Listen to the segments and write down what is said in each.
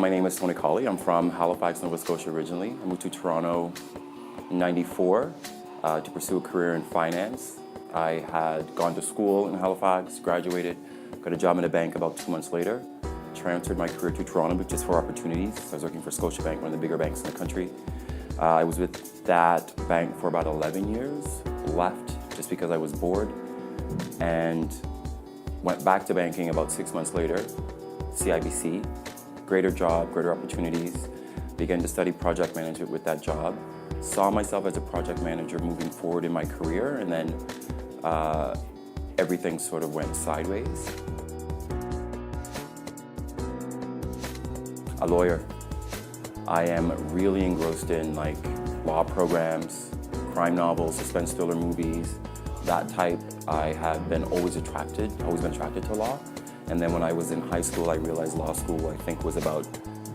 My name is Colley. I'm from Halifax, Nova Scotia originally. I moved to Toronto in '94 to pursue a career in finance. I had gone to school in Halifax, graduated, got a job in a bank about 2 months later, transferred my career to Toronto just for opportunities. I was working for Scotiabank, one of the bigger banks in the country. I was with that bank for about 11 years, left just because I was bored, and went back to banking about 6 months later, CIBC, greater job, greater opportunities, began to study project management with that job, saw myself as a project manager moving forward in my career, and then everything sort of went sideways. A lawyer. I am really engrossed in law programs, crime novels, suspense thriller movies, that type. I have been always been attracted to law. And then when I was in high school, I realized law school, I think, was about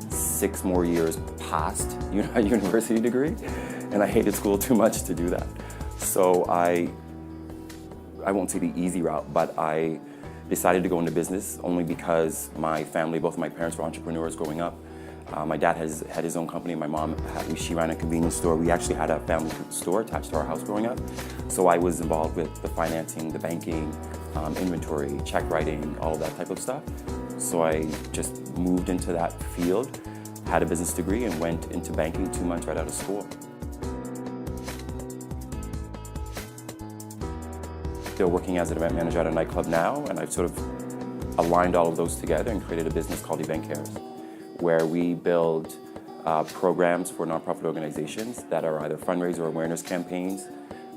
6 more years past a university degree. And I hated school too much to do that. So I won't say the easy route, but I decided to go into business only because my family, both of my parents were entrepreneurs growing up. My dad had his own company. My mom, she ran a convenience store. We actually had a family store attached to our house growing up. So I was involved with the financing, the banking, inventory, check writing, all of that type of stuff. So I just moved into that field, had a business degree, and went into banking 2 months right out of school. Still working as an event manager at a nightclub now, and I've sort of aligned all of those together and created a business called EventCares, where we build programs for nonprofit organizations that are either fundraiser or awareness campaigns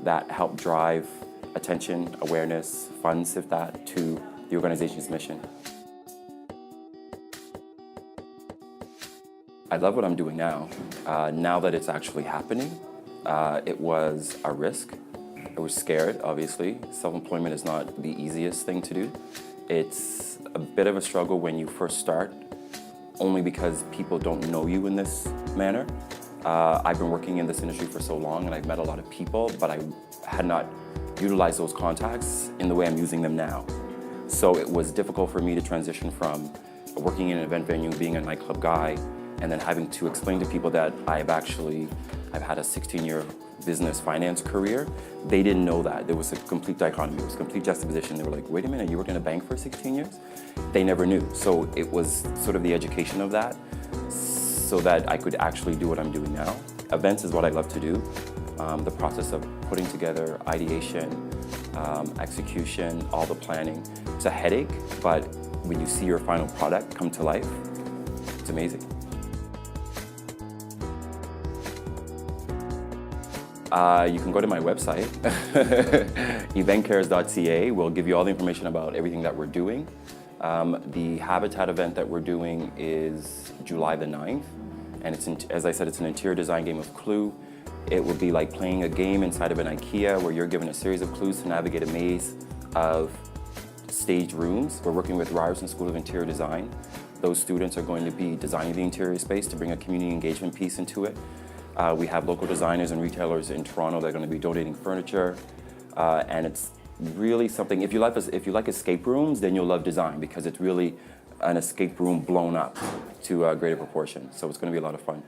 that help drive attention, awareness, funds, if that, to the organization's mission. I love what I'm doing now. Now that it's actually happening, it was a risk. I was scared, obviously. Self-employment is not the easiest thing to do. It's a bit of a struggle when you first start, only because people don't know you in this manner. I've been working in this industry for so long and I've met a lot of people, but I had not utilized those contacts in the way I'm using them now. So it was difficult for me to transition from working in an event venue, being a nightclub guy, and then having to explain to people that I've had a 16-year business finance career. They didn't know that. There was a complete dichotomy, it was a complete juxtaposition. They were like, wait a minute, you worked in a bank for 16 years? They never knew. So it was sort of the education of that so that I could actually do what I'm doing now. Events is what I love to do. The process of putting together ideation, execution, all the planning. It's a headache, but when you see your final product come to life, it's amazing. You can go to my website, eventcares.ca. We'll give you all the information about everything that we're doing. The Habitat event that we're doing is July the 9th, and as I said, it's an interior design game of Clue. It will be like playing a game inside of an IKEA where you're given a series of clues to navigate a maze of staged rooms. We're working with Ryerson School of Interior Design. Those students are going to be designing the interior space to bring a community engagement piece into it. We have local designers and retailers in Toronto that are going to be donating furniture, and it's really something. If you like escape rooms, then you'll love design because it's really an escape room blown up to a greater proportion. So it's going to be a lot of fun.